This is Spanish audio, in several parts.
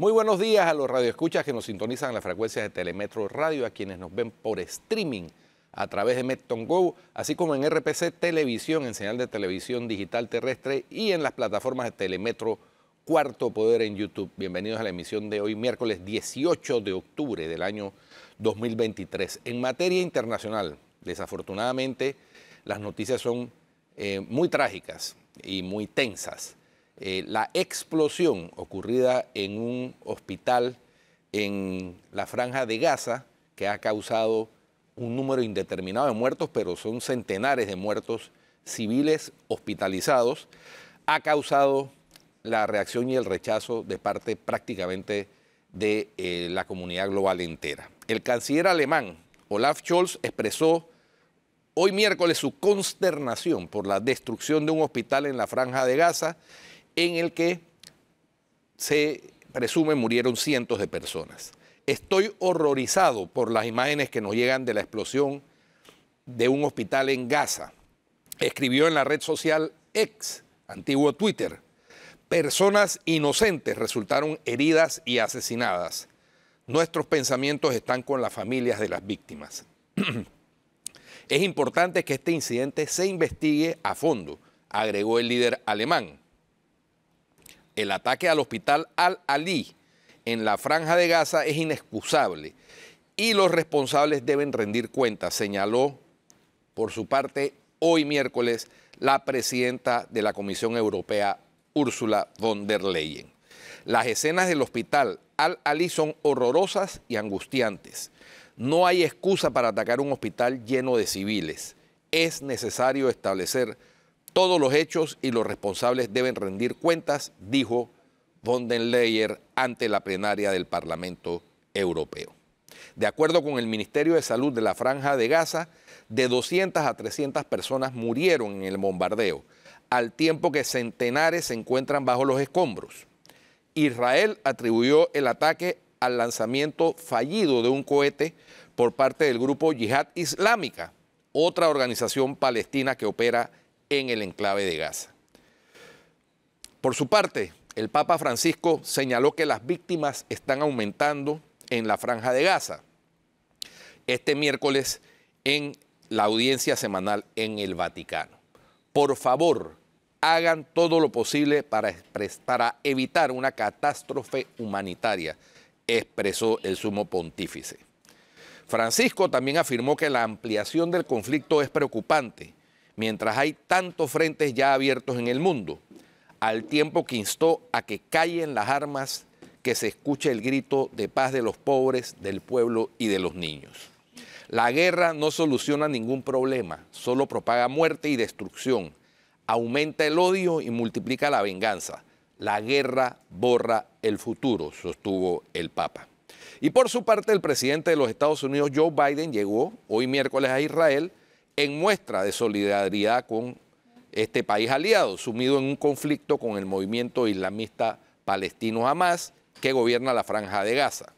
Muy buenos días a los radioescuchas que nos sintonizan en las frecuencias de Telemetro Radio, a quienes nos ven por streaming a través de Met.com, así como en RPC Televisión, en señal de televisión digital terrestre y en las plataformas de Telemetro Cuarto Poder en YouTube. Bienvenidos a la emisión de hoy, miércoles 18 de octubre del año 2023. En materia internacional, desafortunadamente, las noticias son muy trágicas y muy tensas. La explosión ocurrida en un hospital en la Franja de Gaza, que ha causado un número indeterminado de muertos, pero son centenares de muertos civiles hospitalizados, ha causado la reacción y el rechazo de parte prácticamente de la comunidad global entera. El canciller alemán Olaf Scholz expresó hoy miércoles su consternación por la destrucción de un hospital en la Franja de Gaza, en el que se presume murieron cientos de personas. Estoy horrorizado por las imágenes que nos llegan de la explosión de un hospital en Gaza. Escribió en la red social X, antiguo Twitter. Personas inocentes resultaron heridas y asesinadas. Nuestros pensamientos están con las familias de las víctimas. Es importante que este incidente se investigue a fondo, agregó el líder alemán. El ataque al hospital Al-Ali en la Franja de Gaza es inexcusable y los responsables deben rendir cuentas, señaló por su parte hoy miércoles la presidenta de la Comisión Europea, Ursula von der Leyen. Las escenas del hospital Al-Ali son horrorosas y angustiantes. No hay excusa para atacar un hospital lleno de civiles. Es necesario establecer todos los hechos y los responsables deben rendir cuentas, dijo von der Leyen ante la plenaria del Parlamento Europeo. De acuerdo con el Ministerio de Salud de la Franja de Gaza, de 200 a 300 personas murieron en el bombardeo, al tiempo que centenares se encuentran bajo los escombros. Israel atribuyó el ataque al lanzamiento fallido de un cohete por parte del grupo Yihad Islámica, otra organización palestina que opera en el enclave de Gaza. Por su parte, el Papa Francisco señaló que las víctimas están aumentando en la Franja de Gaza. Este miércoles en la audiencia semanal en el Vaticano. Por favor, hagan todo lo posible para evitar una catástrofe humanitaria, expresó el sumo pontífice. Francisco también afirmó que la ampliación del conflicto es preocupante, mientras hay tantos frentes ya abiertos en el mundo, al tiempo que instó a que callen las armas, que se escuche el grito de paz de los pobres, del pueblo y de los niños. La guerra no soluciona ningún problema, solo propaga muerte y destrucción, aumenta el odio y multiplica la venganza. La guerra borra el futuro, sostuvo el Papa. Y por su parte, el presidente de los Estados Unidos, Joe Biden, llegó hoy miércoles a Israel en muestra de solidaridad con este país aliado, sumido en un conflicto con el movimiento islamista palestino Hamas, que gobierna la Franja de Gaza.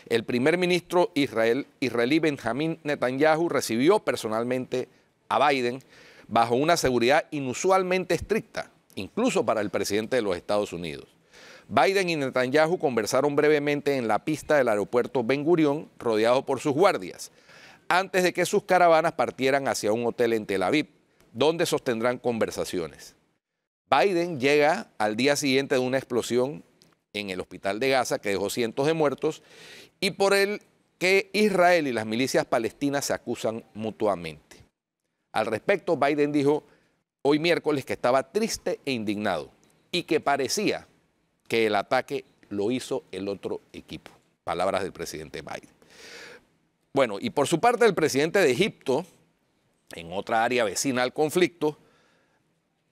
El primer ministro israelí Benjamín Netanyahu recibió personalmente a Biden bajo una seguridad inusualmente estricta, incluso para el presidente de los Estados Unidos. Biden y Netanyahu conversaron brevemente en la pista del aeropuerto Ben Gurión, rodeado por sus guardias, antes de que sus caravanas partieran hacia un hotel en Tel Aviv, donde sostendrán conversaciones. Biden llega al día siguiente de una explosión en el hospital de Gaza que dejó cientos de muertos y por el que Israel y las milicias palestinas se acusan mutuamente. Al respecto, Biden dijo hoy miércoles que estaba triste e indignado y que parecía que el ataque lo hizo el otro equipo. Palabras del presidente Biden. Bueno, y por su parte el presidente de Egipto, en otra área vecina al conflicto,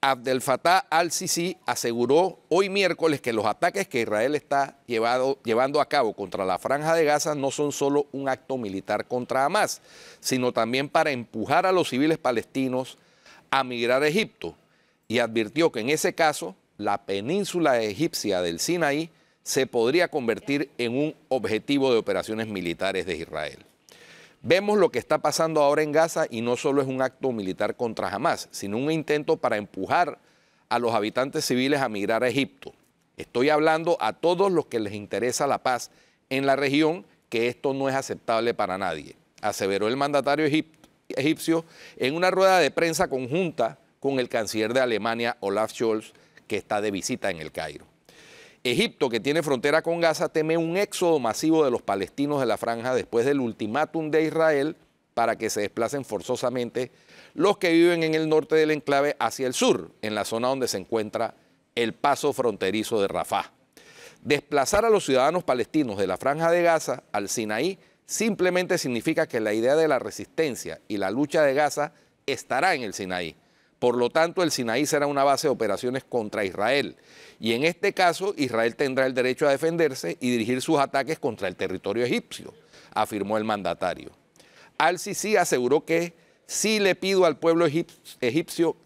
Abdel Fattah al-Sisi aseguró hoy miércoles que los ataques que Israel está llevando a cabo contra la Franja de Gaza no son solo un acto militar contra Hamas, sino también para empujar a los civiles palestinos a migrar a Egipto, y advirtió que en ese caso la península egipcia del Sinaí se podría convertir en un objetivo de operaciones militares de Israel. Vemos lo que está pasando ahora en Gaza y no solo es un acto militar contra Hamas, sino un intento para empujar a los habitantes civiles a migrar a Egipto. Estoy hablando a todos los que les interesa la paz en la región, que esto no es aceptable para nadie, aseveró el mandatario egipcio en una rueda de prensa conjunta con el canciller de Alemania, Olaf Scholz, que está de visita en el Cairo. Egipto, que tiene frontera con Gaza, teme un éxodo masivo de los palestinos de la franja después del ultimátum de Israel para que se desplacen forzosamente los que viven en el norte del enclave hacia el sur, en la zona donde se encuentra el paso fronterizo de Rafah. Desplazar a los ciudadanos palestinos de la franja de Gaza al Sinaí simplemente significa que la idea de la resistencia y la lucha de Gaza estará en el Sinaí. Por lo tanto, el Sinaí será una base de operaciones contra Israel. Y en este caso, Israel tendrá el derecho a defenderse y dirigir sus ataques contra el territorio egipcio, afirmó el mandatario. Al-Sisi aseguró que si le pido al pueblo egipcio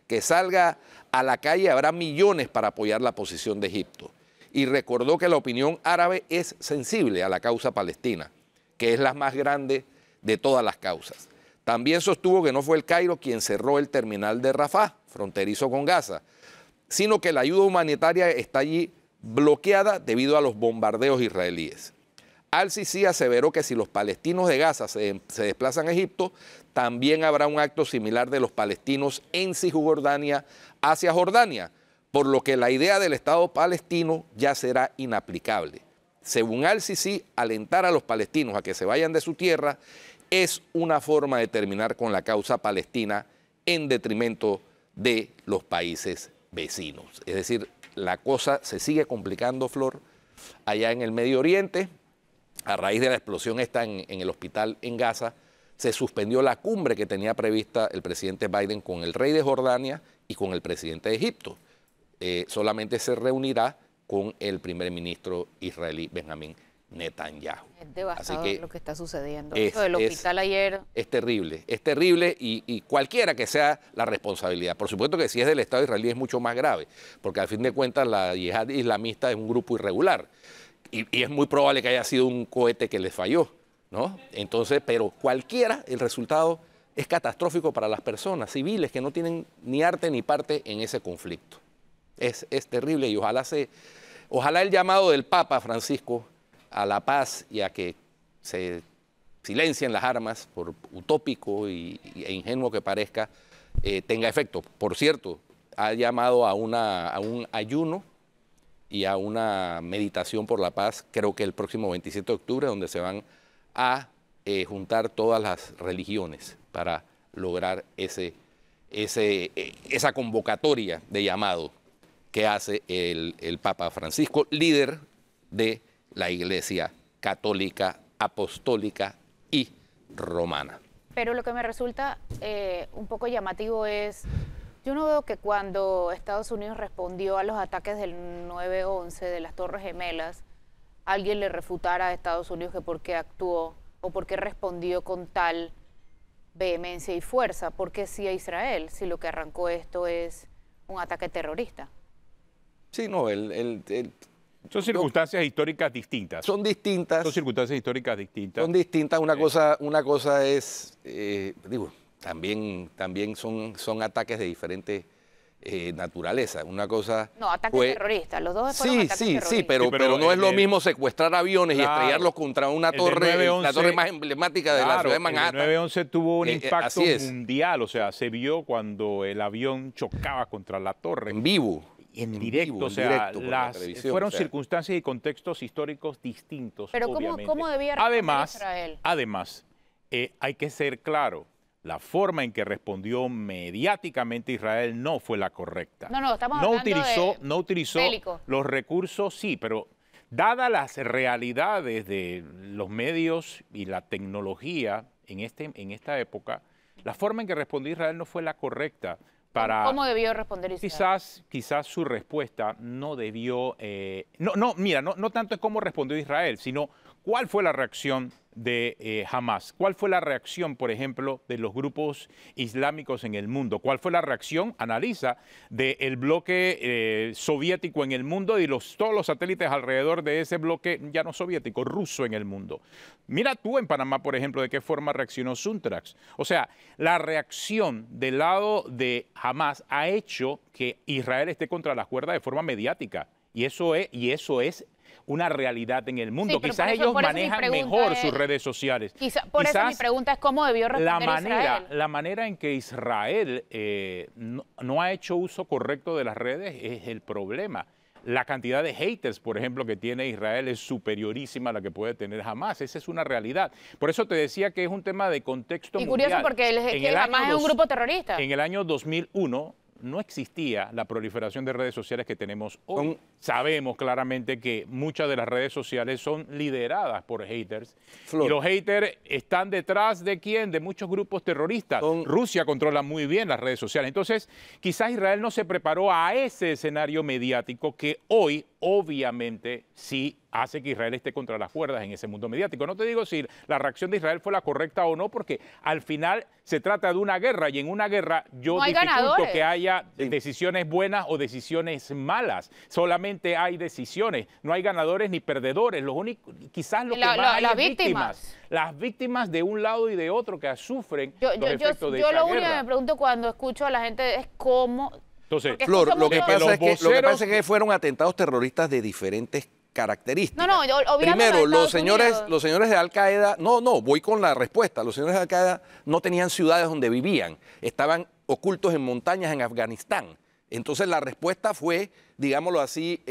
que salga a la calle, habrá millones para apoyar la posición de Egipto. Y recordó que la opinión árabe es sensible a la causa palestina, que es la más grande de todas las causas. También sostuvo que no fue el Cairo quien cerró el terminal de Rafah, fronterizo con Gaza, sino que la ayuda humanitaria está allí bloqueada debido a los bombardeos israelíes. Al-Sisi aseveró que si los palestinos de Gaza se desplazan a Egipto, también habrá un acto similar de los palestinos en Cisjordania hacia Jordania, por lo que la idea del Estado palestino ya será inaplicable. Según Al-Sisi, alentar a los palestinos a que se vayan de su tierra es una forma de terminar con la causa palestina en detrimento de los países vecinos. Es decir, la cosa se sigue complicando, Flor, allá en el Medio Oriente. A raíz de la explosión esta en el hospital en Gaza, se suspendió la cumbre que tenía prevista el presidente Biden con el rey de Jordania y con el presidente de Egipto. Solamente se reunirá con el primer ministro israelí Benjamín Netanyahu. Es devastador lo que está sucediendo. Eso del hospital ayer. Es terrible y cualquiera que sea la responsabilidad. Por supuesto que si es del Estado israelí es mucho más grave, porque al fin de cuentas la yihad islamista es un grupo irregular y es muy probable que haya sido un cohete que les falló, ¿no? Entonces, pero cualquiera, el resultado es catastrófico para las personas civiles que no tienen ni arte ni parte en ese conflicto. Es terrible y ojalá el llamado del Papa Francisco a la paz y a que se silencien las armas, por utópico e ingenuo que parezca, tenga efecto. Por cierto, ha llamado a un ayuno y a una meditación por la paz, creo que el próximo 27 de octubre, donde se van a juntar todas las religiones para lograr esa convocatoria de llamado que hace el Papa Francisco, líder de la Iglesia Católica, Apostólica y Romana. Pero lo que me resulta un poco llamativo es, yo no veo que cuando Estados Unidos respondió a los ataques del 9/11 de las Torres Gemelas, alguien le refutara a Estados Unidos que por qué actuó o por qué respondió con tal vehemencia y fuerza. ¿Por qué sí a Israel si lo que arrancó esto es un ataque terrorista? Sí, no, son circunstancias históricas distintas. Son distintas. Son circunstancias históricas distintas. Son distintas. Una cosa es, también son ataques de diferente naturaleza. Una cosa no, ataques terroristas. Los dos fueron ataques terroristas. Sí, pero no es lo mismo secuestrar aviones y estrellarlos contra una torre, la torre más emblemática de la ciudad de Manhattan. El 9/11 tuvo un impacto mundial. O sea, se vio cuando el avión chocaba contra la torre. En vivo. En directo, fueron circunstancias y contextos históricos distintos. Pero ¿cómo debía responder Israel? Además, hay que ser claro, la forma en que respondió mediáticamente Israel no fue la correcta. Estamos hablando no utilizó bélico. Los recursos, sí, pero dadas las realidades de los medios y la tecnología en esta época, la forma en que respondió Israel no fue la correcta. ¿Cómo debió responder Israel? Quizás su respuesta no debió... no tanto es cómo respondió Israel, sino cuál fue la reacción de Hamas. ¿Cuál fue la reacción, por ejemplo, de los grupos islámicos en el mundo? ¿Cuál fue la reacción, analiza, del bloque soviético en el mundo y todos los satélites alrededor de ese bloque ya no soviético, ruso en el mundo? Mira tú en Panamá, por ejemplo, de qué forma reaccionó Suntrax. O sea, la reacción del lado de Hamas ha hecho que Israel esté contra las cuerdas de forma mediática. Y eso es una realidad en el mundo. Sí, quizás ellos manejan mejor sus redes sociales. Por eso mi pregunta es cómo debió responder Israel. La manera en que Israel no ha hecho uso correcto de las redes es el problema. La cantidad de haters, por ejemplo, que tiene Israel es superiorísima a la que puede tener Hamas. Esa es una realidad. Por eso te decía que es un tema de contexto mundial. Y curioso porque Hamas es un grupo terrorista. En el año 2001 no existía la proliferación de redes sociales que tenemos hoy. Sabemos claramente que muchas de las redes sociales son lideradas por haters. Y los haters están detrás ¿de quién? De muchos grupos terroristas. Rusia controla muy bien las redes sociales. Entonces, quizás Israel no se preparó a ese escenario mediático que hoy, obviamente, sí hace que Israel esté contra las cuerdas en ese mundo mediático. No te digo si la reacción de Israel fue la correcta o no, porque al final se trata de una guerra y en una guerra yo dificulto que haya decisiones buenas o decisiones malas. Solamente hay decisiones, no hay ganadores ni perdedores. Quizás lo que más hay es víctimas. Las víctimas de un lado y de otro que sufren los efectos de esa guerra. Yo lo único que me pregunto cuando escucho a la gente es cómo... Entonces, Flor, lo que pasa es que fueron atentados terroristas de diferentes características. No, primero, los señores de Al-Qaeda, voy con la respuesta. Los señores de Al-Qaeda no tenían ciudades donde vivían, estaban ocultos en montañas en Afganistán. Entonces la respuesta fue, digámoslo así,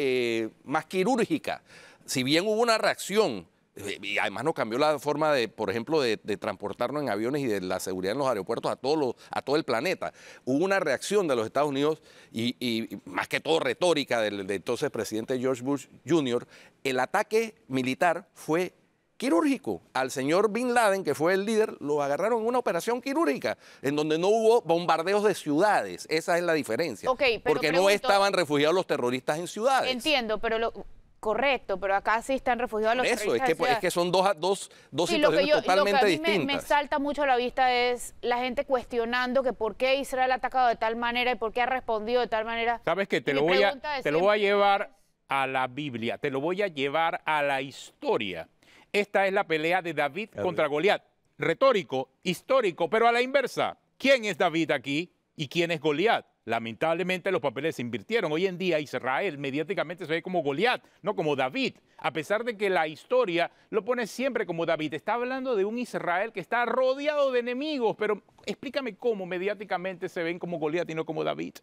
más quirúrgica. Si bien hubo una reacción, y además nos cambió la forma de, por ejemplo, de transportarnos en aviones y de la seguridad en los aeropuertos a todo el planeta. Hubo una reacción de los Estados Unidos y más que todo retórica del entonces presidente George Bush Jr. El ataque militar fue quirúrgico. Al señor Bin Laden, que fue el líder, lo agarraron en una operación quirúrgica, en donde no hubo bombardeos de ciudades. Esa es la diferencia. Porque no estaban refugiados los terroristas en ciudades. Entiendo, pero... Correcto, pero acá sí están refugiados los terroristas. Es que son dos situaciones totalmente distintas. Lo que a mí me salta mucho a la vista es la gente cuestionando que por qué Israel ha atacado de tal manera y por qué ha respondido de tal manera. ¿Sabes qué? Te lo voy a llevar a la Biblia, te lo voy a llevar a la historia. Esta es la pelea de David contra Goliat. Retórico, histórico, pero a la inversa. ¿Quién es David aquí y quién es Goliat? Lamentablemente los papeles se invirtieron. Hoy en día Israel mediáticamente se ve como Goliat, no como David, a pesar de que la historia lo pone siempre como David. Está hablando de un Israel que está rodeado de enemigos, pero explícame cómo mediáticamente se ven como Goliat y no como David.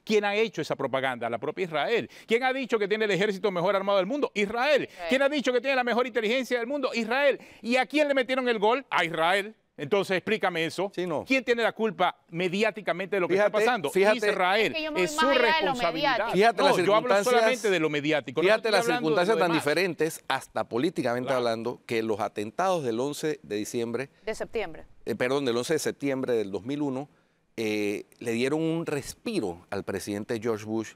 ¿Quién ha hecho esa propaganda? La propia Israel. ¿Quién ha dicho que tiene el ejército mejor armado del mundo? Israel. ¿Quién ha dicho que tiene la mejor inteligencia del mundo? Israel. ¿Y a quién le metieron el gol? A Israel. Entonces, explícame eso. Sí, no. ¿Quién tiene la culpa mediáticamente de lo que está pasando? Israel. Es su responsabilidad. Yo hablo solamente de lo mediático. Fíjate las circunstancias tan diferentes, hasta políticamente hablando, que los atentados del 11 de diciembre... De septiembre. Del 11 de septiembre del 2001, le dieron un respiro al presidente George Bush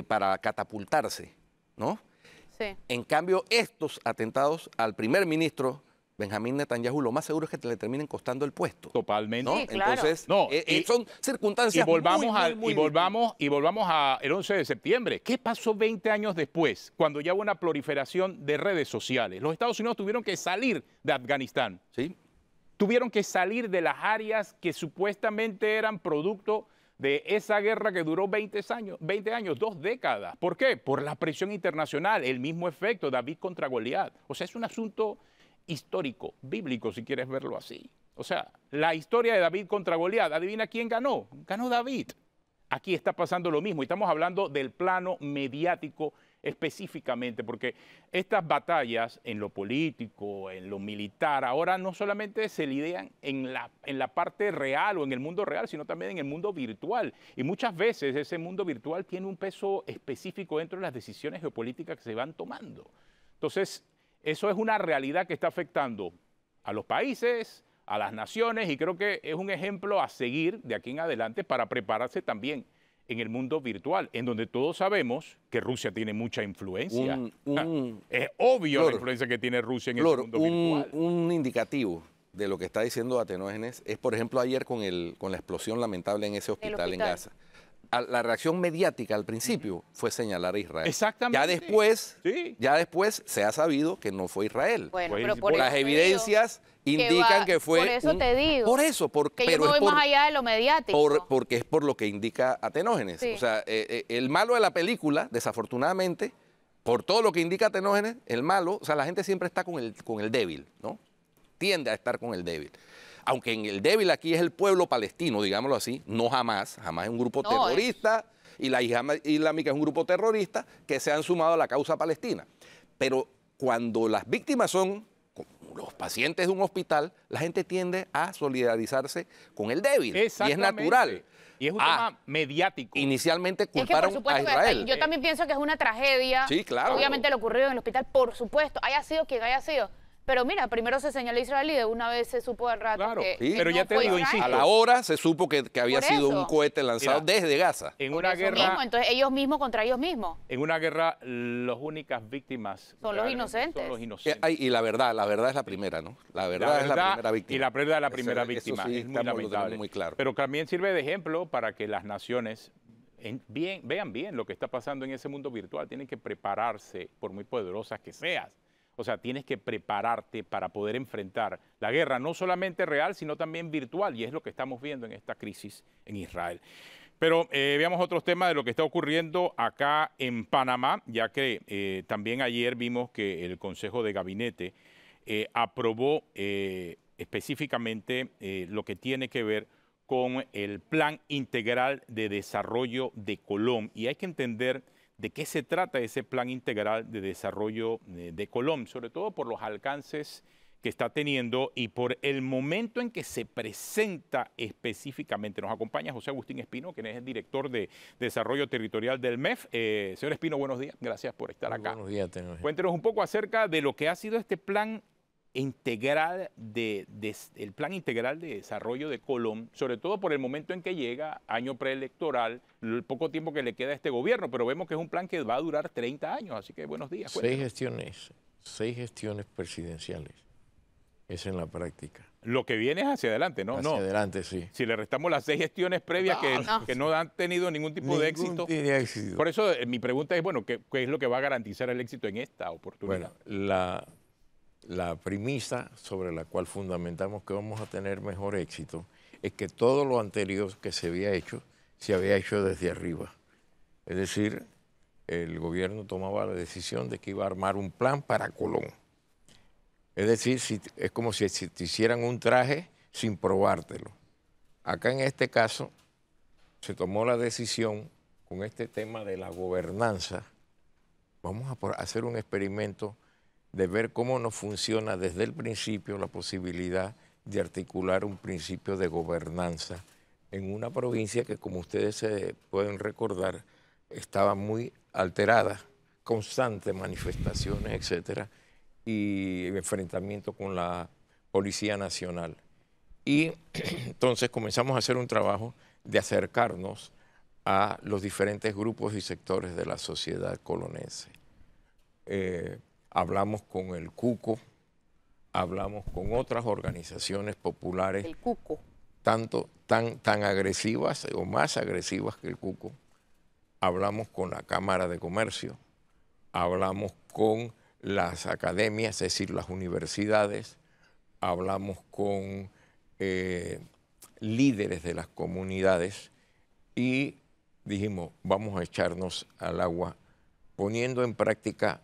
para catapultarse, ¿no? Sí. En cambio, estos atentados al primer ministro Benjamín Netanyahu, lo más seguro es que le terminen costando el puesto. Totalmente. ¿no? Sí, claro. Entonces, son circunstancias y volvamos a el 11 de septiembre. ¿Qué pasó 20 años después, cuando ya hubo una proliferación de redes sociales? Los Estados Unidos tuvieron que salir de Afganistán. Sí. Tuvieron que salir de las áreas que supuestamente eran producto de esa guerra que duró 20 años, 2 décadas. ¿Por qué? Por la presión internacional, el mismo efecto, David contra Goliat. O sea, es un asunto histórico, bíblico, si quieres verlo así. O sea, la historia de David contra Goliat, adivina quién ganó. Ganó David. Aquí está pasando lo mismo. Y estamos hablando del plano mediático específicamente, porque estas batallas en lo político, en lo militar, ahora no solamente se lidian en la parte real o en el mundo real, sino también en el mundo virtual. Y muchas veces ese mundo virtual tiene un peso específico dentro de las decisiones geopolíticas que se van tomando. Entonces, eso es una realidad que está afectando a los países, a las naciones, y creo que es un ejemplo a seguir de aquí en adelante para prepararse también en el mundo virtual, en donde todos sabemos que Rusia tiene mucha influencia. Es obvio la influencia que tiene Rusia en el mundo virtual. Un indicativo de lo que está diciendo Atenógenes es, por ejemplo, ayer con la explosión lamentable en ese hospital en Gaza. La reacción mediática al principio fue señalar a Israel. Exactamente. Ya después se ha sabido que no fue Israel. Bueno, Pues, pero por las evidencias indican que fue... Por eso te digo. Por eso, que yo me voy más allá de lo mediático. porque es por lo que indica Atenógenes. Sí. O sea, el malo de la película, desafortunadamente, por todo lo que indica Atenógenes, el malo, o sea, la gente siempre está con el débil, ¿no? Tiende a estar con el débil. Aunque en el débil aquí es el pueblo palestino, digámoslo así, no jamás es un grupo terrorista y la Yihad Islámica es un grupo terrorista que se han sumado a la causa palestina. Pero cuando las víctimas son los pacientes de un hospital, la gente tiende a solidarizarse con el débil y es natural. Y es un tema mediático. Inicialmente culparon a Israel. Yo también pienso que es una tragedia. Sí, claro. Obviamente lo ocurrido en el hospital, por supuesto, haya sido quien haya sido. Pero mira, primero se señaló a Israel y de una vez se supo al rato que pero no ya te fue digo, Israel. insisto. A la hora se supo que había sido un cohete lanzado desde Gaza. En Por una eso guerra, mismo, entonces ellos mismos contra ellos mismos. en una guerra, las únicas víctimas Son los realmente inocentes. son los inocentes. Y la verdad es la primera, ¿no? La verdad es la primera víctima. Y la pérdida de la primera Eso víctima sí, es muy lo lamentable. tenemos muy claro. Pero también sirve de ejemplo para que las naciones vean bien lo que está pasando en ese mundo virtual. Tienen que prepararse, por muy poderosas que seas. O sea, tienes que prepararte para poder enfrentar la guerra, no solamente real, sino también virtual, y es lo que estamos viendo en esta crisis en Israel. Pero veamos otros temas de lo que está ocurriendo acá en Panamá, ya que también ayer vimos que el Consejo de Gabinete aprobó específicamente lo que tiene que ver con el Plan Integral de Desarrollo de Colón. Y hay que entender de qué se trata ese Plan Integral de Desarrollo de Colón, sobre todo por los alcances que está teniendo y por el momento en que se presenta específicamente. Nos acompaña José Agustín Espino, quien es el director de Desarrollo Territorial del MEF. Señor Espino, buenos días, gracias por estar acá. Buenos días, Tenor. Cuéntenos un poco acerca de lo que ha sido este plan integral el Plan Integral de Desarrollo de Colón, sobre todo por el momento en que llega, año preelectoral, el poco tiempo que le queda a este gobierno, pero vemos que es un plan que va a durar 30 años, así que buenos días. Seis gestiones presidenciales. Es en la práctica. Lo que viene es hacia adelante, ¿no? Hacia adelante, sí. Si le restamos las 6 gestiones previas que no han tenido ningún tipo de éxito. Por eso mi pregunta es, bueno, ¿qué es lo que va a garantizar el éxito en esta oportunidad? Bueno, la premisa sobre la cual fundamentamos que vamos a tener mejor éxito es que todo lo anterior que se había hecho desde arriba. Es decir, el gobierno tomaba la decisión de que iba a armar un plan para Colón. Es decir, es como si te hicieran un traje sin probártelo. Acá en este caso se tomó la decisión con este tema de la gobernanza. Vamos a hacer un experimento de ver cómo nos funciona desde el principio la posibilidad de articular un principio de gobernanza en una provincia que, como ustedes se pueden recordar, estaba muy alterada, constantes manifestaciones, etcétera, y enfrentamiento con la Policía Nacional. Y entonces comenzamos a hacer un trabajo de acercarnos a los diferentes grupos y sectores de la sociedad colonense. Hablamos con el CUCO, hablamos con otras organizaciones populares. El CUCO. Tan agresivas o más agresivas que el CUCO. Hablamos con la Cámara de Comercio, hablamos con las academias, es decir, las universidades, hablamos con líderes de las comunidades y dijimos, vamos a echarnos al agua poniendo en práctica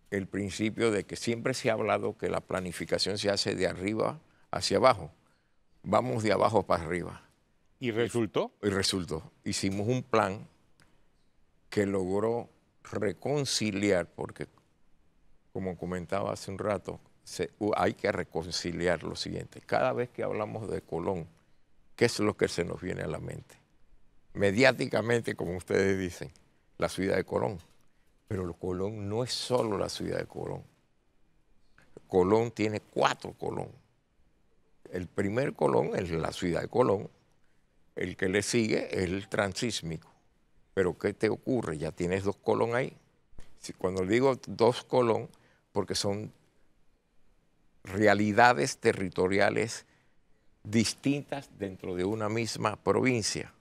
el principio de que siempre se ha hablado que la planificación se hace de arriba hacia abajo. Vamos de abajo para arriba. ¿Y resultó? Y resultó. Hicimos un plan que logró reconciliar, porque como comentaba hace un rato, hay que reconciliar lo siguiente. Cada vez que hablamos de Colón, ¿qué es lo que se nos viene a la mente? Mediáticamente, como ustedes dicen, la ciudad de Colón. Pero Colón no es solo la ciudad de Colón. Colón tiene 4 Colón. El primer Colón es la ciudad de Colón. El que le sigue es el transísmico. Pero ¿qué te ocurre? Ya tienes 2 Colón ahí. Cuando digo 2 Colón, porque son realidades territoriales distintas dentro de una misma provincia.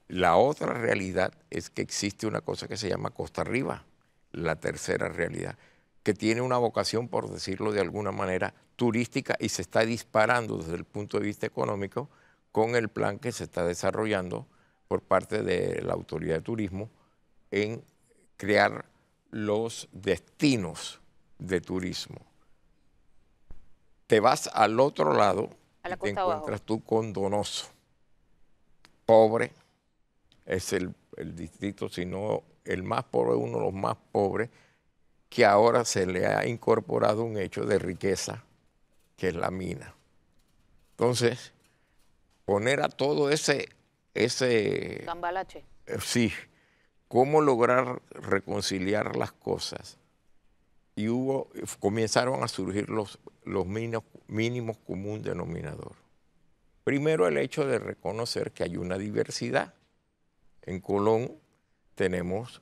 La otra realidad es que existe una cosa que se llama Costa Arriba, la tercera realidad, que tiene una vocación, por decirlo de alguna manera, turística y se está disparando desde el punto de vista económico con el plan que se está desarrollando por parte de la Autoridad de Turismo en crear los destinos de turismo. Te vas al otro lado A la y te costa abajo. encuentras tú con Donoso, pobre, es el distrito, sino el más pobre, uno de los más pobres, que ahora se le ha incorporado un hecho de riqueza, que es la mina. Entonces, poner a todo ese Cambalache. sí, cómo lograr reconciliar las cosas. Y comenzaron a surgir los mínimos común denominador. Primero, el hecho de reconocer que hay una diversidad. En Colón tenemos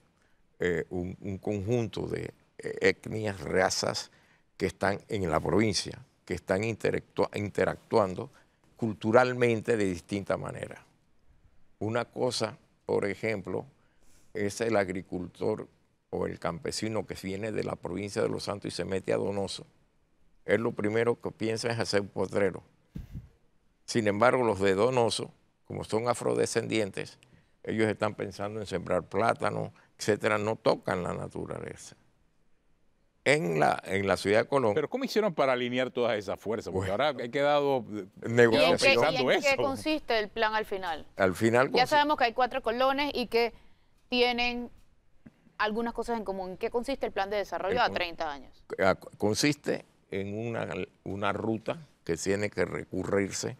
un conjunto de etnias, razas que están en la provincia, que están interactuando culturalmente de distinta manera. Una cosa, por ejemplo, es el agricultor o el campesino que viene de la provincia de Los Santos y se mete a Donoso. Él lo primero que piensa es hacer un potrero. Sin embargo, los de Donoso, como son afrodescendientes, ellos están pensando en sembrar plátano, etcétera, no tocan la naturaleza. En la ciudad de Colón. Pero ¿cómo hicieron para alinear todas esas fuerzas? Porque Bueno, ahora he quedado negociación. pensando ¿Y en qué eso. consiste el plan al final? Al final Ya sabemos que hay 4 colones y que tienen algunas cosas en común. ¿En qué consiste el plan de desarrollo a 30 años? consiste en una ruta que tiene que recurrirse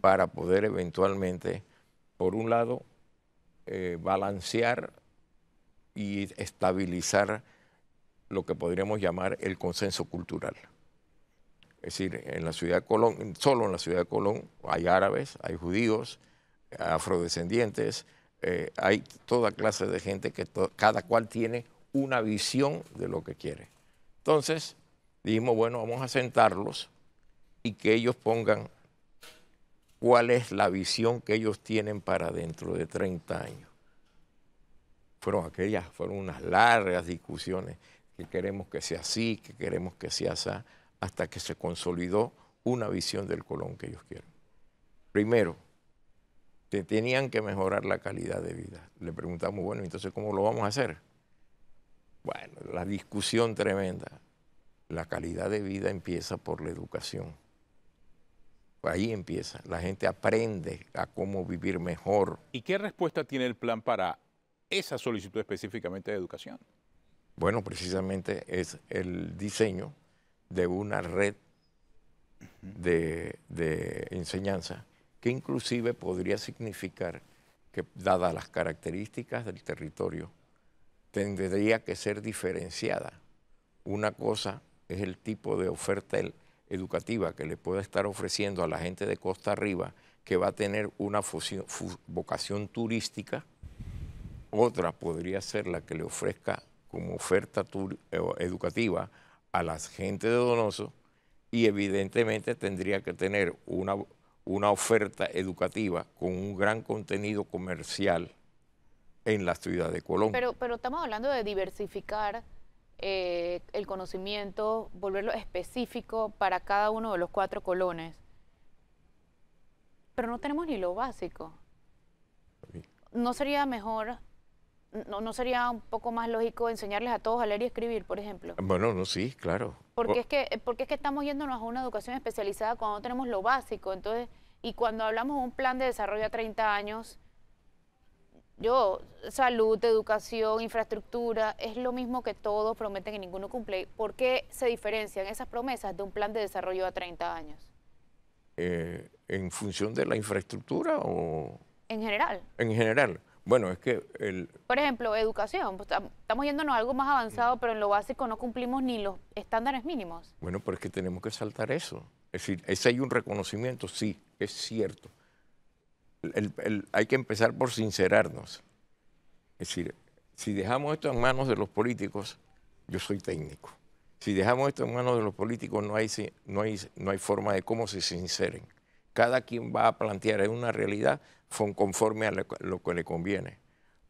para poder eventualmente, por un lado, balancear y estabilizar lo que podríamos llamar el consenso cultural. Es decir, en la ciudad de Colón, solo en la ciudad de Colón hay árabes, hay judíos, afrodescendientes, hay toda clase de gente que cada cual tiene una visión de lo que quiere. Entonces, dijimos, bueno, vamos a sentarlos y que ellos pongan cuál es la visión que ellos tienen para dentro de 30 años. Fueron unas largas discusiones, que queremos que sea así, que queremos que sea así, hasta que se consolidó una visión del Colón que ellos quieren. Primero, tenían que mejorar la calidad de vida. Le preguntamos, bueno, entonces, ¿cómo lo vamos a hacer? Bueno, la discusión tremenda. La calidad de vida empieza por la educación. Ahí empieza. La gente aprende a cómo vivir mejor. ¿Y qué respuesta tiene el plan para esa solicitud específicamente de educación? Bueno, precisamente es el diseño de una red de enseñanza que inclusive podría significar que, dadas las características del territorio, tendría que ser diferenciada. Una cosa es el tipo de oferta educativa que le puede estar ofreciendo a la gente de Costa Arriba, que va a tener una vocación turística. Otra podría ser la que le ofrezca como oferta educativa a la gente de Donoso, y evidentemente tendría que tener una oferta educativa con un gran contenido comercial en la ciudad de Colón. Pero estamos hablando de diversificar el conocimiento, volverlo específico para cada uno de los 4 colones. Pero no tenemos ni lo básico. ¿No sería mejor, no sería un poco más lógico enseñarles a todos a leer y escribir, por ejemplo? Bueno, no, sí, claro. Porque es que estamos yéndonos a una educación especializada cuando no tenemos lo básico. Entonces, y cuando hablamos de un plan de desarrollo a 30 años, salud, educación, infraestructura, es lo mismo que todos prometen y ninguno cumple. ¿Por qué se diferencian esas promesas de un plan de desarrollo a 30 años? ¿En función de la infraestructura o...? En general. En general. Bueno, es que Por ejemplo, educación. Pues, estamos yéndonos a algo más avanzado, pero en lo básico no cumplimos ni los estándares mínimos. Bueno, pero es que tenemos que saltar eso. Es decir, ese hay un reconocimiento, sí, es cierto. Hay que empezar por sincerarnos. Es decir, si dejamos esto en manos de los políticos, yo soy técnico. Si dejamos esto en manos de los políticos, no hay forma de cómo se sinceren. Cada quien va a plantear una realidad conforme a lo que le conviene.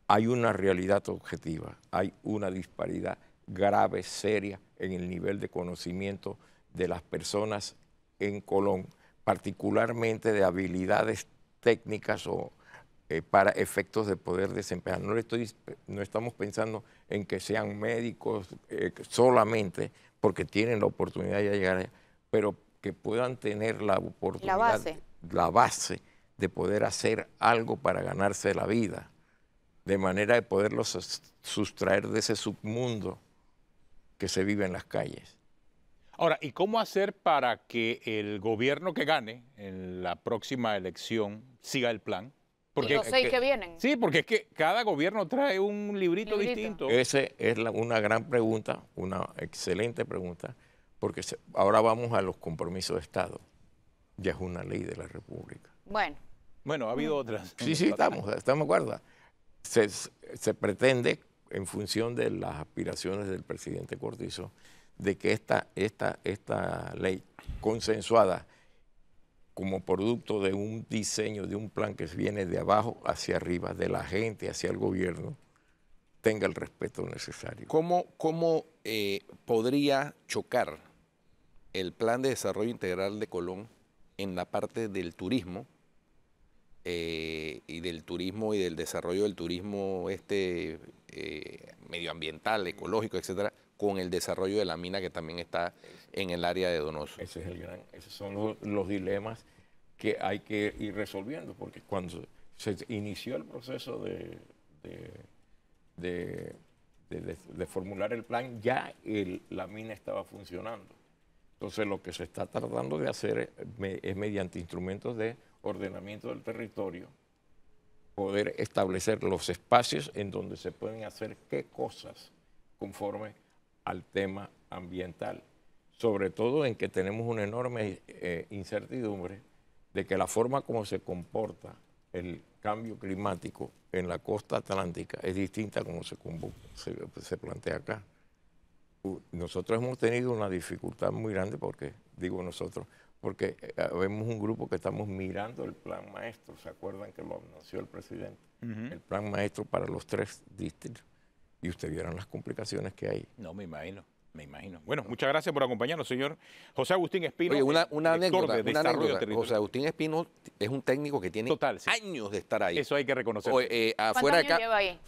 Hay una realidad objetiva, hay una disparidad grave, seria, en el nivel de conocimiento de las personas en Colón, particularmente de habilidades técnicas o para efectos de poder desempeñar. No estamos pensando en que sean médicos solamente porque tienen la oportunidad de llegar allá, pero que puedan tener la oportunidad, la base de poder hacer algo para ganarse la vida, de manera de poderlos sustraer de ese submundo que se vive en las calles. Ahora, ¿y cómo hacer para que el gobierno que gane en la próxima elección siga el plan? Porque los 6 que vienen. Sí, porque es que cada gobierno trae un librito distinto. Esa es una gran pregunta, una excelente pregunta, porque ahora vamos a los compromisos de Estado. Ya es una ley de la República. Bueno, ha habido otras. Sí, estamos de acuerdo. Se pretende, en función de las aspiraciones del presidente Cortizo, de que esta ley consensuada como producto de un diseño, de un plan que viene de abajo hacia arriba, de la gente hacia el gobierno, tenga el respeto necesario. ¿Cómo podría chocar el plan de desarrollo integral de Colón en la parte del turismo y del desarrollo del turismo medioambiental, ecológico, etcétera, con el desarrollo de la mina que también está en el área de Donoso? Esos son los dilemas que hay que ir resolviendo, porque cuando se inició el proceso de formular el plan, ya la mina estaba funcionando. Entonces lo que se está tratando de hacer es mediante instrumentos de ordenamiento del territorio, poder establecer los espacios en donde se pueden hacer qué cosas conforme al tema ambiental, sobre todo en que tenemos una enorme incertidumbre de que la forma como se comporta el cambio climático en la costa atlántica es distinta a como se plantea acá. Nosotros hemos tenido una dificultad muy grande porque vemos un grupo que estamos mirando el plan maestro. ¿Se acuerdan que lo anunció el presidente? El plan maestro para los 3 distritos. Y ustedes vieron las complicaciones que hay. No, me imagino. Bueno, muchas gracias por acompañarnos, señor José Agustín Espino. Oye, una anécdota. José Agustín Espino es un técnico que tiene años de estar ahí. Eso hay que reconocerlo. ¿Cuántos años lleva ahí?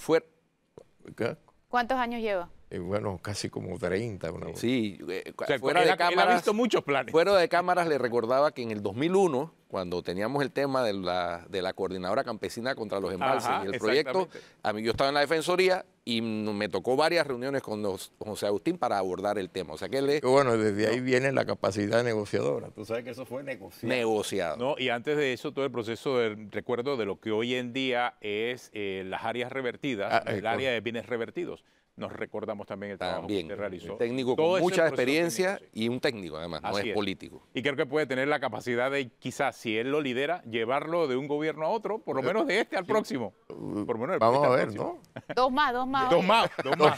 ¿Qué? ¿Cuántos años lleva? Bueno, casi como 30. Sí, o sea, fuera de cámaras, él ha visto muchos planes. Fuera de cámaras le recordaba que en el 2001, cuando teníamos el tema de la coordinadora campesina contra los embalses y el proyecto, a mí yo estaba en la Defensoría y me tocó varias reuniones con José Agustín para abordar el tema. O sea que él bueno, desde ahí viene la capacidad negociadora. Tú sabes que eso fue negociado. No, y antes de eso, todo el proceso de recuerdo de lo que hoy en día es las áreas revertidas, el área de bienes revertidos. Nos recordamos también el trabajo que usted realizó. Un técnico con mucha experiencia y un técnico además, no es político. Y creo que puede tener la capacidad de, quizás, si él lo lidera, llevarlo de un gobierno a otro, por lo menos de este al próximo. Por lo menos vamos a ver, ¿no? Dos más. Dos más. No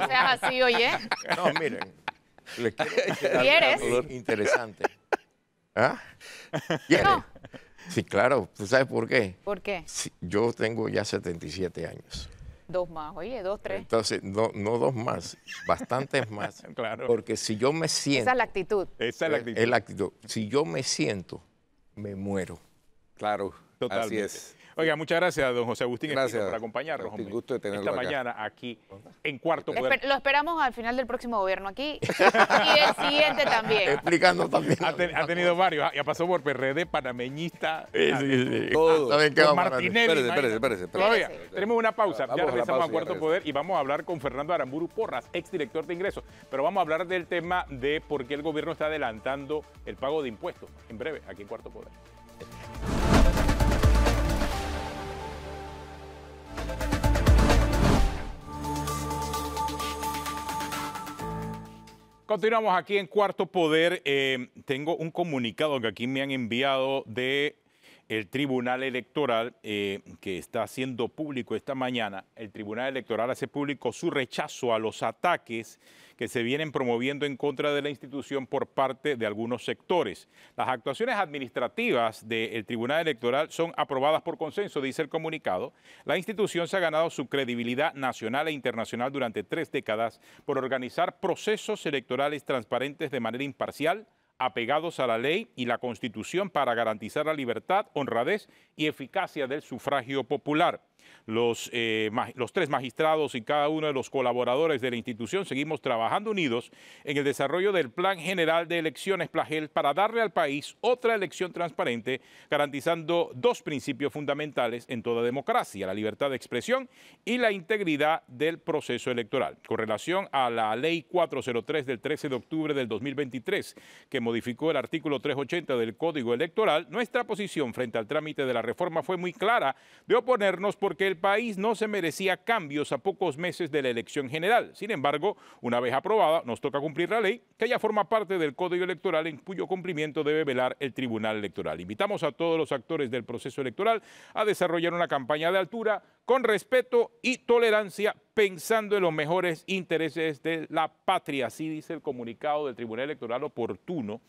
seas así, oye. No, miren. Les quiero ¿Quieres? algo interesante. ¿Ah? ¿Quieres? No. Sí, claro. ¿Tú sabes por qué? ¿Por qué? Sí, yo tengo ya 77 años. 2 más, oye, 2, 3. Entonces, no 2 más, bastantes más. Claro. Porque si yo me siento... Esa es la actitud. Es la actitud. Si yo me siento, me muero. Claro, totalmente. Así es. Oiga, muchas gracias, don José Agustín, gracias por acompañarnos. Un gusto de tenerlo esta acá. mañana aquí en Cuarto Poder. Lo esperamos al final del próximo gobierno aquí y el siguiente también. Explicando también. Ha tenido varios. Ya pasó por PRD, panameñista. Sí. Todo. ¿Saben qué vamos a hacer? Martinelli. Espérese. Oiga, tenemos una pausa. Ya regresamos a Cuarto regresamos. Poder y vamos a hablar con Fernando Aramburu Porras, exdirector de ingresos. Pero vamos a hablar del tema de por qué el gobierno está adelantando el pago de impuestos. En breve, aquí en Cuarto Poder. Continuamos aquí en Cuarto Poder. Tengo un comunicado que aquí me han enviado de el Tribunal Electoral, que está haciendo público esta mañana, el Tribunal Electoral hace público su rechazo a los ataques que se vienen promoviendo en contra de la institución por parte de algunos sectores. Las actuaciones administrativas del Tribunal Electoral son aprobadas por consenso, dice el comunicado. La institución se ha ganado su credibilidad nacional e internacional durante 3 décadas por organizar procesos electorales transparentes de manera imparcial, apegados a la ley y la Constitución para garantizar la libertad, honradez y eficacia del sufragio popular. Los 3 magistrados y cada uno de los colaboradores de la institución seguimos trabajando unidos en el desarrollo del Plan General de Elecciones PLAGEL para darle al país otra elección transparente, garantizando 2 principios fundamentales en toda democracia: la libertad de expresión y la integridad del proceso electoral. Con relación a la Ley 403 del 13 de octubre del 2023, que modificó el artículo 380 del Código Electoral, nuestra posición frente al trámite de la reforma fue muy clara de oponernos porque el país no se merecía cambios a pocos meses de la elección general. Sin embargo, una vez aprobada, nos toca cumplir la ley, que ya forma parte del Código Electoral, en cuyo cumplimiento debe velar el Tribunal Electoral. Invitamos a todos los actores del proceso electoral a desarrollar una campaña de altura, con respeto y tolerancia, pensando en los mejores intereses de la patria. Así dice el comunicado del Tribunal Electoral oportuno,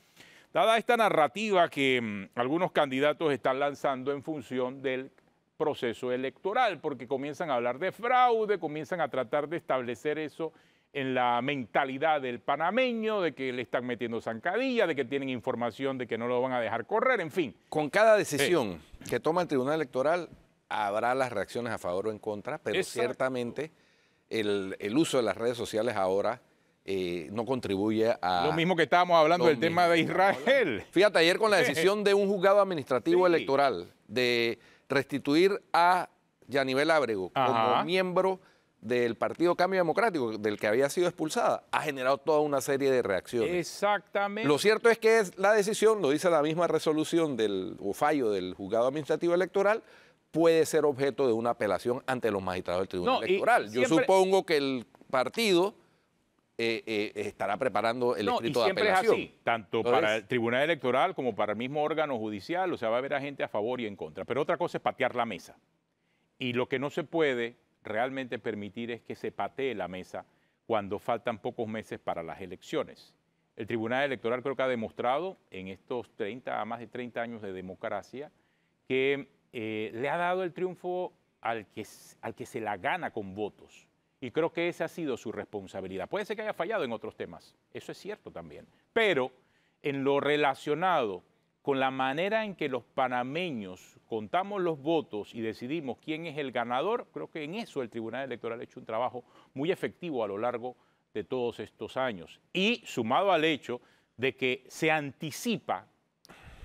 dada esta narrativa que algunos candidatos están lanzando en función del proceso electoral, porque comienzan a hablar de fraude, comienzan a tratar de establecer eso en la mentalidad del panameño, de que le están metiendo zancadilla, de que tienen información de que no lo van a dejar correr, en fin. Con cada decisión que toma el Tribunal Electoral habrá las reacciones a favor o en contra, pero ciertamente el uso de las redes sociales ahora no contribuye a... Lo mismo que estábamos hablando del tema de Israel. Fíjate, ayer con la decisión de un juzgado administrativo electoral de restituir a Yanivel Ábrego como miembro del Partido Cambio Democrático, del que había sido expulsada, ha generado toda una serie de reacciones. Exactamente. Lo cierto es que la decisión, lo dice la misma resolución o fallo del juzgado administrativo electoral, puede ser objeto de una apelación ante los magistrados del Tribunal Electoral. Yo supongo que el partido estará preparando el escrito de apelación. Siempre es así, tanto para el Tribunal Electoral como para el mismo órgano judicial, o sea, va a haber a gente a favor y en contra. Pero otra cosa es patear la mesa. Y lo que no se puede realmente permitir es que se patee la mesa cuando faltan pocos meses para las elecciones. El Tribunal Electoral creo que ha demostrado en estos más de 30 años de democracia que le ha dado el triunfo al que se la gana con votos. Y creo que esa ha sido su responsabilidad. Puede ser que haya fallado en otros temas, eso es cierto también. Pero en lo relacionado con la manera en que los panameños contamos los votos y decidimos quién es el ganador, creo que en eso el Tribunal Electoral ha hecho un trabajo muy efectivo a lo largo de todos estos años. Y sumado al hecho de que se anticipa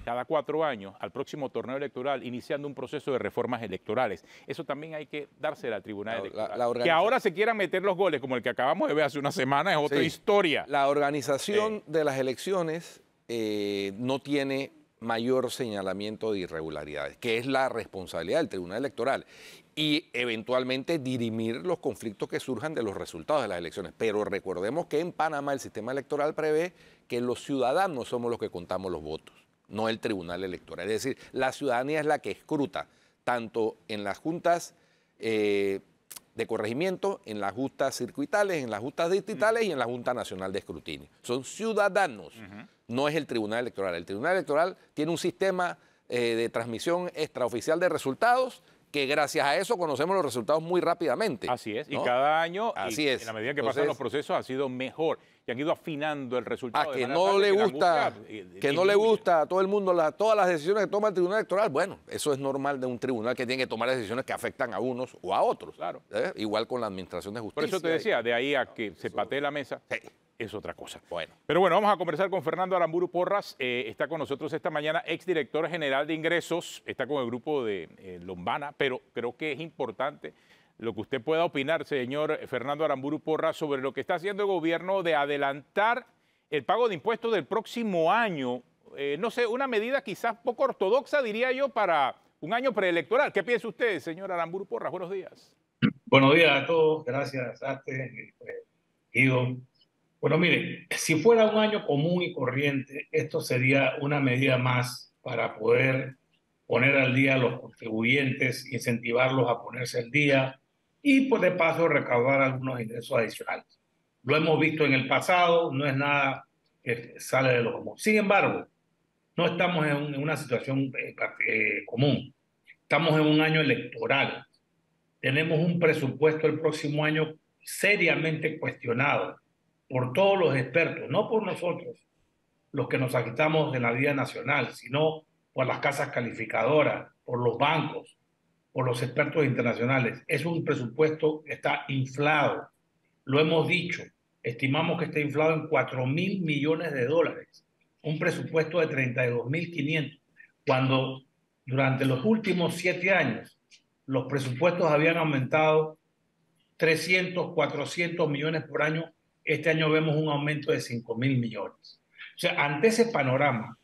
cada 4 años al próximo torneo electoral, iniciando un proceso de reformas electorales. Eso también hay que dársela al Tribunal Electoral. Que ahora se quieran meter los goles, como el que acabamos de ver hace una semana, es otra historia. La organización de las elecciones no tiene mayor señalamiento de irregularidades, que es la responsabilidad del Tribunal Electoral, y eventualmente dirimir los conflictos que surjan de los resultados de las elecciones. Pero recordemos que en Panamá el sistema electoral prevé que los ciudadanos somos los que contamos los votos, no el Tribunal Electoral. Es decir, la ciudadanía es la que escruta, tanto en las juntas de corregimiento, en las justas circuitales, en las justas distritales y en la Junta Nacional de Escrutinio. Son ciudadanos, no es el Tribunal Electoral. El Tribunal Electoral tiene un sistema de transmisión extraoficial de resultados que gracias a eso conocemos los resultados muy rápidamente. Así es, ¿no? Y cada año, en la medida que pasan los procesos, ha sido mejor y han ido afinando el resultado. Que no le gusta a todo el mundo todas las decisiones que toma el Tribunal Electoral. Bueno, eso es normal de un tribunal que tiene que tomar decisiones que afectan a unos o a otros. Claro. Igual con la Administración de Justicia. Por eso te decía, de ahí a que se patee la mesa. Es otra cosa. Pero bueno, vamos a conversar con Fernando Aramburu Porras. Está con nosotros esta mañana, exdirector general de ingresos. Está con el grupo de Lombana, pero creo que es importante lo que usted pueda opinar, señor Fernando Aramburu Porras, sobre lo que está haciendo el gobierno de adelantar el pago de impuestos del próximo año. No sé, una medida quizás poco ortodoxa, diría yo, para un año preelectoral. ¿Qué piensa usted, señor Aramburu Porras? Buenos días. Buenos días a todos. Gracias, Arte, Guido. Bueno, miren, si fuera un año común y corriente, esto sería una medida más para poder poner al día a los contribuyentes, incentivarlos a ponerse al día y pues de paso recaudar algunos ingresos adicionales. Lo hemos visto en el pasado, no es nada que sale de lo común. Sin embargo, no estamos en una situación común. Estamos en un año electoral. Tenemos un presupuesto el próximo año seriamente cuestionado por todos los expertos, no por nosotros, los que nos agitamos de la vida nacional, sino por las casas calificadoras, por los bancos, por los expertos internacionales. Es un presupuesto que está inflado. Lo hemos dicho, estimamos que está inflado en 4.000 millones de dólares. Un presupuesto de 32.500, cuando durante los últimos 7 años los presupuestos habían aumentado 300, 400 millones por año. Este año vemos un aumento de 5.000 millones. O sea, ante ese panorama,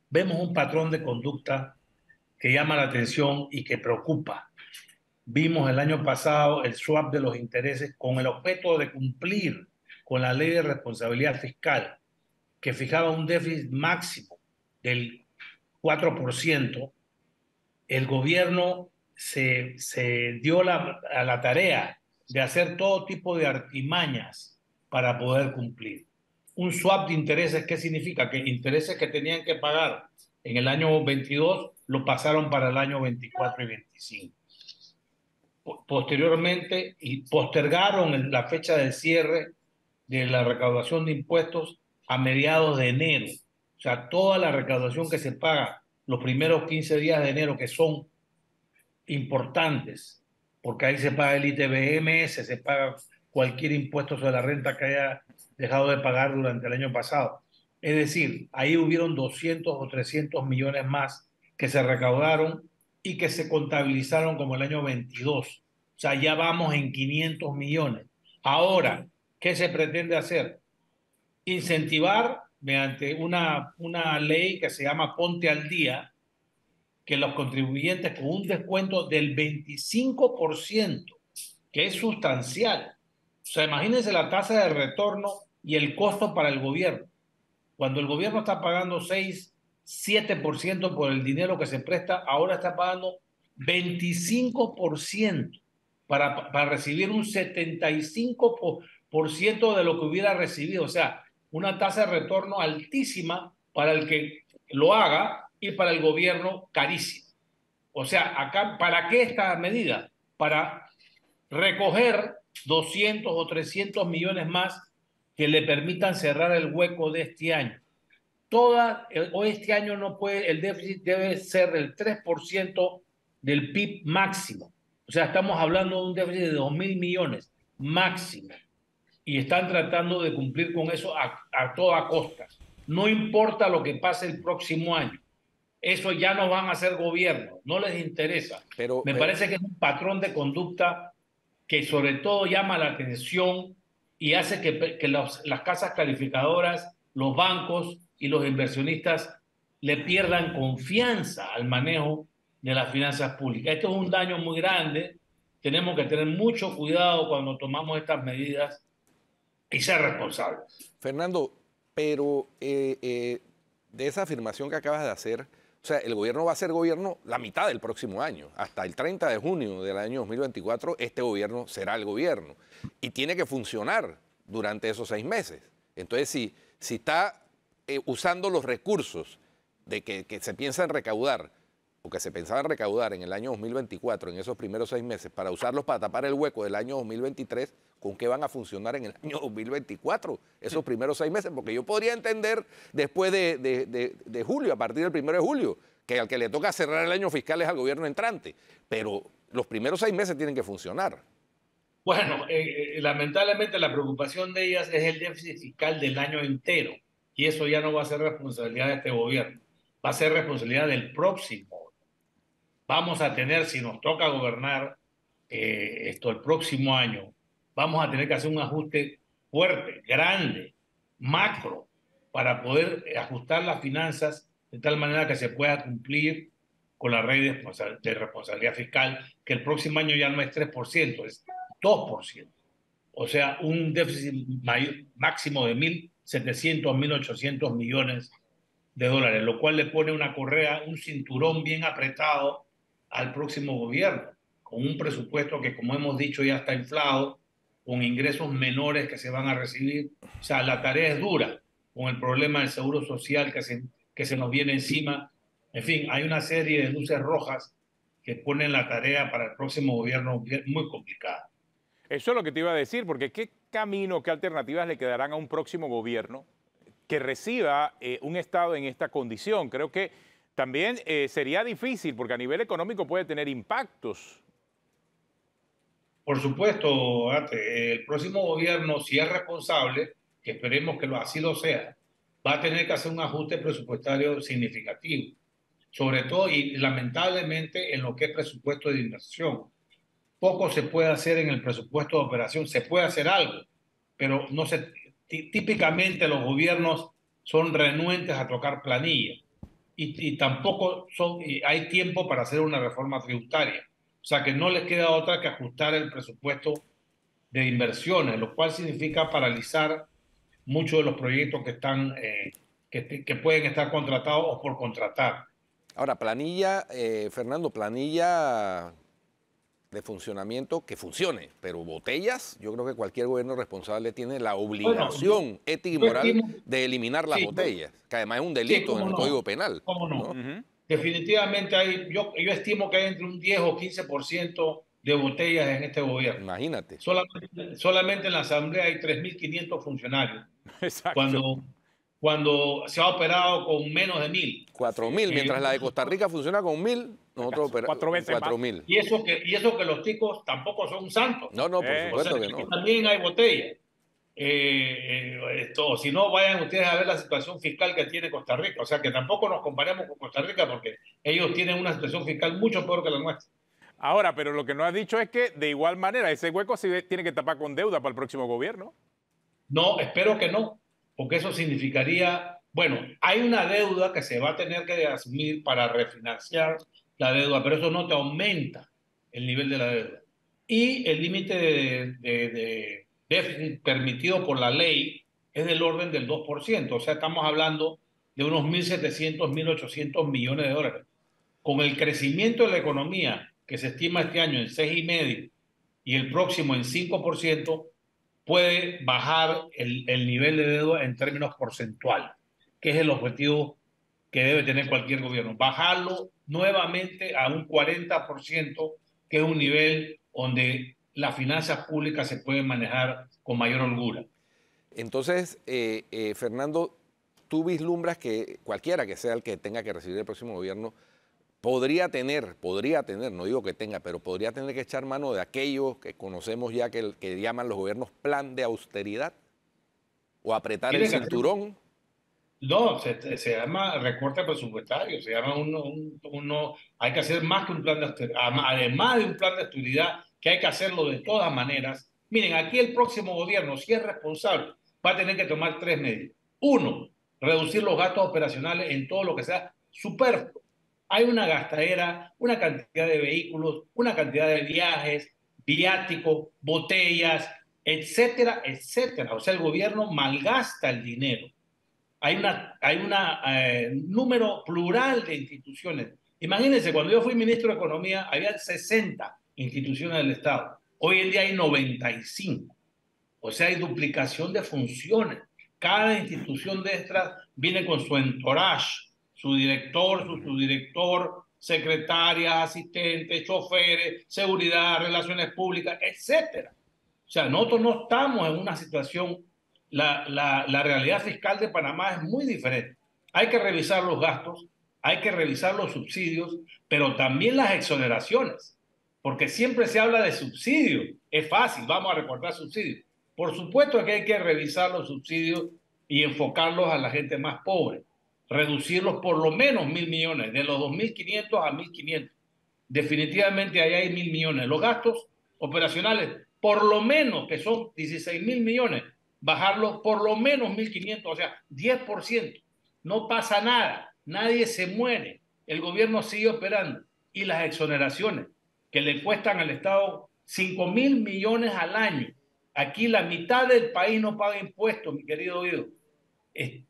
vemos un patrón de conducta que llama la atención y que preocupa. Vimos el año pasado el swap de los intereses con el objeto de cumplir con la ley de responsabilidad fiscal, que fijaba un déficit máximo del 4%. El gobierno se dio a la tarea de hacer todo tipo de artimañas para poder cumplir. Un swap de intereses, ¿qué significa? Que intereses que tenían que pagar en el año 22 lo pasaron para el año 24 y 25. Posteriormente, y postergaron la fecha de cierre de la recaudación de impuestos a mediados de enero. O sea, toda la recaudación que se paga los primeros 15 días de enero, que son importantes, porque ahí se paga el ITBMS, se paga cualquier impuesto sobre la renta que haya dejado de pagar durante el año pasado. Es decir, ahí hubieron 200 o 300 millones más que se recaudaron y que se contabilizaron como el año 22. O sea, ya vamos en 500 millones. Ahora, ¿qué se pretende hacer? Incentivar mediante una ley que se llama Ponte al Día, que los contribuyentes con un descuento del 25%, que es sustancial. O sea, imagínense la tasa de retorno y el costo para el gobierno. Cuando el gobierno está pagando 6, 7% por el dinero que se presta, ahora está pagando 25% para recibir un 75% de lo que hubiera recibido. O sea, una tasa de retorno altísima para el que lo haga y para el gobierno carísimo. O sea, acá, ¿para qué esta medida? Para recoger 200 o 300 millones más que le permitan cerrar el hueco de este año. Hoy este año no puede, el déficit debe ser del 3% del PIB máximo. O sea, estamos hablando de un déficit de 2.000 millones máximo. Y están tratando de cumplir con eso a toda costa. No importa lo que pase el próximo año. Eso ya no van a ser gobierno, no les interesa. Me parece que es un patrón de conducta que sobre todo llama la atención y hace que las casas calificadoras, los bancos y los inversionistas le pierdan confianza al manejo de las finanzas públicas. Esto es un daño muy grande. Tenemos que tener mucho cuidado cuando tomamos estas medidas y ser responsables. Fernando, pero de esa afirmación que acabas de hacer, o sea, el gobierno va a ser gobierno la mitad del próximo año. Hasta el 30 de junio del año 2024, este gobierno será el gobierno. Y tiene que funcionar durante esos 6 meses. Entonces, si está usando los recursos de que se piensan recaudar, o que se pensaban recaudar en el año 2024, en esos primeros 6 meses, para usarlos para tapar el hueco del año 2023, ¿con qué van a funcionar en el año 2024 esos primeros 6 meses? Porque yo podría entender después de julio, a partir del 1 de julio, que al que le toca cerrar el año fiscal es al gobierno entrante, pero los primeros 6 meses tienen que funcionar. Bueno, lamentablemente la preocupación de ellas es el déficit fiscal del año entero, y eso ya no va a ser responsabilidad de este gobierno, va a ser responsabilidad del próximo. Vamos a tener, si nos toca gobernar el próximo año, vamos a tener que hacer un ajuste fuerte, grande, macro, para poder ajustar las finanzas de tal manera que se pueda cumplir con la ley de responsabilidad fiscal, que el próximo año ya no es 3%, es 2%. O sea, un déficit máximo de 1.700, 1.800 millones de dólares, lo cual le pone una correa, un cinturón bien apretado al próximo gobierno, con un presupuesto que, como hemos dicho, ya está inflado, con ingresos menores que se van a recibir. O sea, la tarea es dura, con el problema del seguro social que se nos viene encima. En fin, hay una serie de luces rojas que ponen la tarea para el próximo gobierno muy complicada. Eso es lo que te iba a decir, porque ¿qué camino, qué alternativas le quedarán a un próximo gobierno que reciba un Estado en esta condición? Creo que también sería difícil, porque a nivel económico puede tener impactos. Por supuesto, Ate, el próximo gobierno, si es responsable, que esperemos que así lo sea, va a tener que hacer un ajuste presupuestario significativo, sobre todo y lamentablemente en lo que es presupuesto de inversión. Poco se puede hacer en el presupuesto de operación, se puede hacer algo, pero no se, típicamente los gobiernos son renuentes a tocar planilla y tampoco hay tiempo para hacer una reforma tributaria. O sea que no les queda otra que ajustar el presupuesto de inversiones, lo cual significa paralizar muchos de los proyectos que están, que pueden estar contratados o por contratar. Ahora, planilla, Fernando, planilla de funcionamiento que funcione, pero botellas, yo creo que cualquier gobierno responsable tiene la obligación ética y moral de eliminar las botellas, que además es un delito en el Código Penal. ¿Cómo no? ¿No? Definitivamente yo estimo que hay entre un 10 o 15% de botellas en este gobierno. Imagínate. Solamente en la Asamblea hay 3.500 funcionarios. Exacto. Cuando se ha operado con menos de 1.000. 4.000, mientras la de Costa Rica funciona con 1.000, nosotros operamos 4.000. Y eso que los ticos tampoco son santos. No, por supuesto que no. También hay botellas. Si no, vayan ustedes a ver la situación fiscal que tiene Costa Rica. O sea, que tampoco nos comparemos con Costa Rica porque ellos tienen una situación fiscal mucho peor que la nuestra. Ahora, pero lo que no has dicho es que de igual manera ese hueco se tiene que tapar con deuda para el próximo gobierno. No, espero que no, porque eso significaría, bueno, hay una deuda que se va a tener que asumir para refinanciar la deuda, pero eso no te aumenta el nivel de la deuda. Y el límite de déficit permitido por la ley es del orden del 2%, o sea, estamos hablando de unos 1.700, 1.800 millones de dólares. Con el crecimiento de la economía, que se estima este año en 6,5% y el próximo en 5%, puede bajar el nivel de deuda en términos porcentuales, que es el objetivo que debe tener cualquier gobierno. Bajarlo nuevamente a un 40%, que es un nivel donde las finanzas públicas se pueden manejar con mayor holgura. Entonces, Fernando, tú vislumbras que cualquiera que sea el que tenga que recibir el próximo gobierno podría tener, no digo que tenga, pero podría tener que echar mano de aquello que conocemos ya que llaman los gobiernos plan de austeridad o apretar el cinturón. No, se llama recorte presupuestario, se llama hay que hacer más que un plan de austeridad, además de un plan de austeridad, que hay que hacerlo de todas maneras. Miren, aquí el próximo gobierno, si es responsable, va a tener que tomar 3 medidas. 1, reducir los gastos operacionales en todo lo que sea superfluo. Hay una gastadera, una cantidad de vehículos, una cantidad de viajes, viáticos, botellas, etcétera, etcétera. O sea, el gobierno malgasta el dinero. Hay un número plural de instituciones. Imagínense, cuando yo fui ministro de Economía, había 60 instituciones del Estado. Hoy en día hay 95. O sea, hay duplicación de funciones. Cada institución de estas viene con su entourage, su director, su subdirector, secretarias, asistentes, choferes, seguridad, relaciones públicas, etcétera. O sea, nosotros no estamos en una situación, la realidad fiscal de Panamá es muy diferente. Hay que revisar los gastos, hay que revisar los subsidios, pero también las exoneraciones, porque siempre se habla de subsidios. Es fácil, vamos a recortar subsidios. Por supuesto que hay que revisar los subsidios y enfocarlos a la gente más pobre, reducirlos por lo menos 1.000 millones, de los 2.500 a 1.500. Definitivamente ahí hay 1.000 millones. Los gastos operacionales, por lo menos, que son 16.000 millones, bajarlos por lo menos 1.500, o sea, 10%. No pasa nada, nadie se muere, el gobierno sigue operando. Y las exoneraciones, que le cuestan al Estado 5.000 millones al año. Aquí la mitad del país no paga impuestos, mi querido Guido.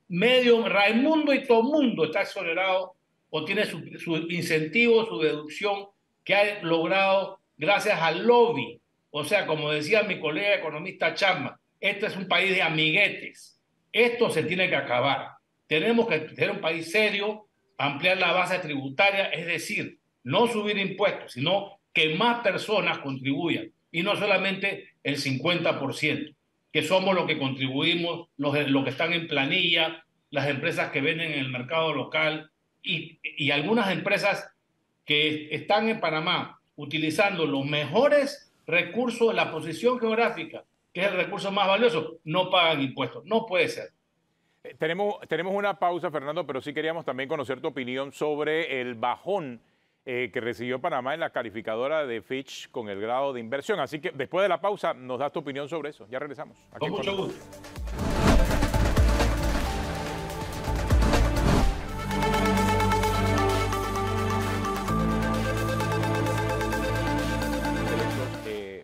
medio Raimundo y todo el mundo está exonerado o tiene su incentivo, su deducción que ha logrado gracias al lobby. O sea, como decía mi colega economista Chama, este es un país de amiguetes. Esto se tiene que acabar. Tenemos que tener un país serio, ampliar la base tributaria, es decir, no subir impuestos, sino que más personas contribuyan y no solamente el 50%, que somos los que contribuimos, los que están en planilla, las empresas que venden en el mercado local y algunas empresas que están en Panamá utilizando los mejores recursos de la posición geográfica, que es el recurso más valioso, no pagan impuestos. No puede ser. Tenemos una pausa, Fernando, pero sí queríamos también conocer tu opinión sobre el bajón que recibió Panamá en la calificadora de Fitch con el grado de inversión. Así que después de la pausa nos das tu opinión sobre eso. Ya regresamos. Con mucho gusto.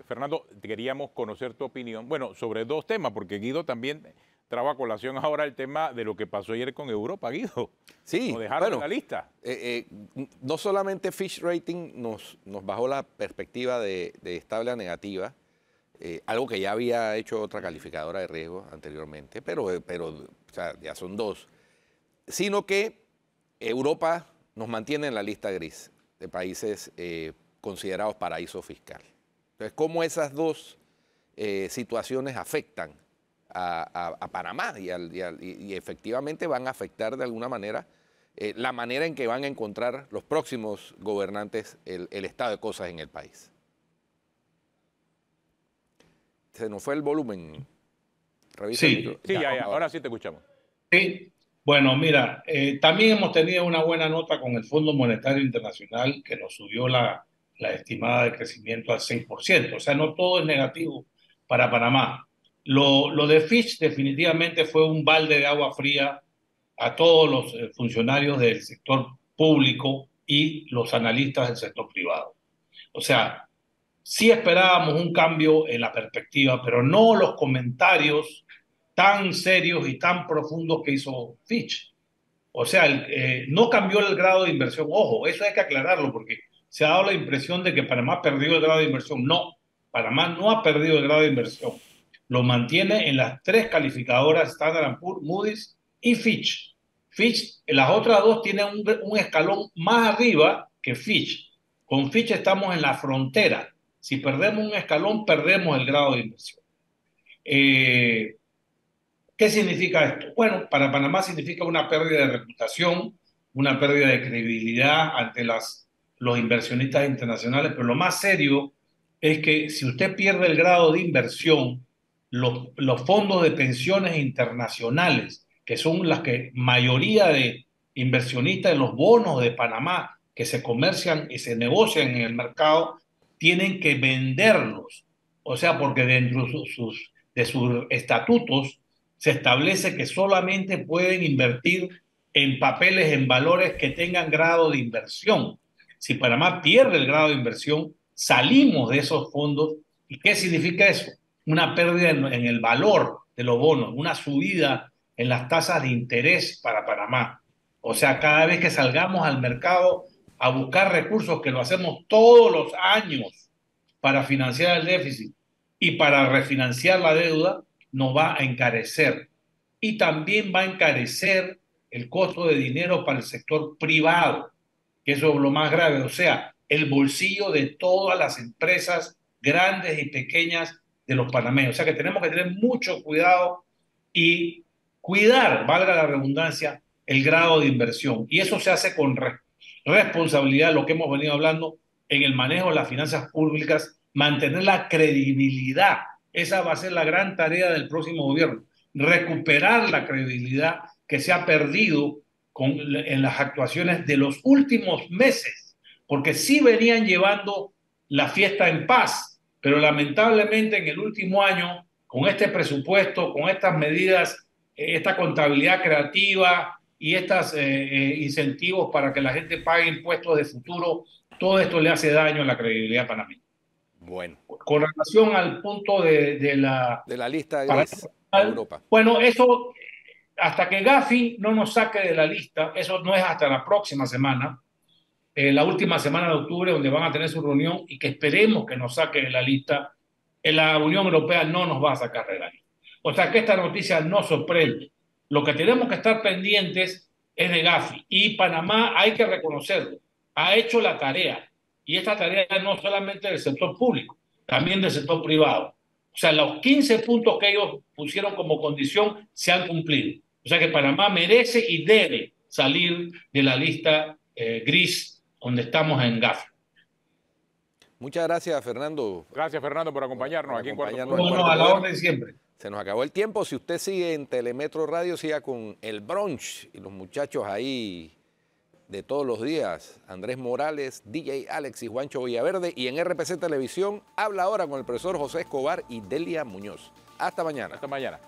Fernando, queríamos conocer tu opinión, bueno, sobre dos temas, porque Guido también trajo a colación ahora el tema de lo que pasó ayer con Europa, Guido. Sí, nos dejaron en la lista. No solamente Fitch Rating nos bajó la perspectiva de estable a negativa, algo que ya había hecho otra calificadora de riesgo anteriormente, pero o sea, ya son dos, sino que Europa nos mantiene en la lista gris de países considerados paraíso fiscal. Entonces, ¿cómo esas dos situaciones afectan a Panamá? Y efectivamente van a afectar de alguna manera la manera en que van a encontrar los próximos gobernantes el estado de cosas en el país. Se nos fue el volumen. Revisa el micro. Sí, ya, ahora sí te escuchamos. Sí, bueno, mira, también hemos tenido una buena nota con el Fondo Monetario Internacional que nos subió la estimada de crecimiento al 6%. O sea, no todo es negativo para Panamá. Lo de Fitch definitivamente fue un balde de agua fría a todos los funcionarios del sector público y los analistas del sector privado. O sea, sí esperábamos un cambio en la perspectiva, pero no los comentarios tan serios y tan profundos que hizo Fitch. O sea, no cambió el grado de inversión. Ojo, eso hay que aclararlo porque se ha dado la impresión de que Panamá perdió el grado de inversión. No, Panamá no ha perdido el grado de inversión. Lo mantiene en las tres calificadoras Standard & Poor's, Moody's y Fitch. Fitch, las otras dos tienen un escalón más arriba que Fitch. Con Fitch estamos en la frontera. Si perdemos un escalón, perdemos el grado de inversión. ¿Qué significa esto? Bueno, para Panamá significa una pérdida de reputación, una pérdida de credibilidad ante los inversionistas internacionales, pero lo más serio es que si usted pierde el grado de inversión, los fondos de pensiones internacionales, que son las que mayoría de inversionistas en los bonos de Panamá que se comercian y se negocian en el mercado, tienen que venderlos. O sea, porque dentro de sus estatutos se establece que solamente pueden invertir en papeles, en valores que tengan grado de inversión. Si Panamá pierde el grado de inversión, salimos de esos fondos. ¿Y qué significa eso? Una pérdida en el valor de los bonos, una subida en las tasas de interés para Panamá. O sea, cada vez que salgamos al mercado a buscar recursos, que lo hacemos todos los años para financiar el déficit y para refinanciar la deuda, nos va a encarecer. Y también va a encarecer el costo de dinero para el sector privado, que eso es lo más grave. O sea, el bolsillo de todas las empresas grandes y pequeñas de los panameños. O sea que tenemos que tener mucho cuidado y cuidar, valga la redundancia, el grado de inversión. Y eso se hace con responsabilidad, lo que hemos venido hablando en el manejo de las finanzas públicas, mantener la credibilidad. Esa va a ser la gran tarea del próximo gobierno, recuperar la credibilidad que se ha perdido en las actuaciones de los últimos meses, porque sí venían llevando la fiesta en paz, pero lamentablemente en el último año, con este presupuesto, con estas medidas, esta contabilidad creativa y estos incentivos para que la gente pague impuestos de futuro, todo esto le hace daño a la credibilidad panameña. Bueno. Con relación al punto de la lista gris de Europa. Bueno, eso hasta que Gafi no nos saque de la lista, eso no es hasta la próxima semana, la última semana de octubre, donde van a tener su reunión y que esperemos que nos saque de la lista, la Unión Europea no nos va a sacar de la lista. O sea que esta noticia no sorprende. Lo que tenemos que estar pendientes es de Gafi. Y Panamá, hay que reconocerlo, ha hecho la tarea. Y esta tarea no solamente del sector público, también del sector privado. O sea, los 15 puntos que ellos pusieron como condición se han cumplido. O sea que Panamá merece y debe salir de la lista gris donde estamos en Gafi. Muchas gracias, Fernando. Gracias, Fernando, por acompañarnos aquí en Cuarto acompañarnos Poder. No, a la orden siempre. Se nos acabó el tiempo. Si usted sigue en Telemetro Radio, siga con el brunch y los muchachos ahí de todos los días. Andrés Morales, DJ Alex y Juancho Villaverde. Y en RPC Televisión, habla ahora con el profesor José Escobar y Delia Muñoz. Hasta mañana. Hasta mañana.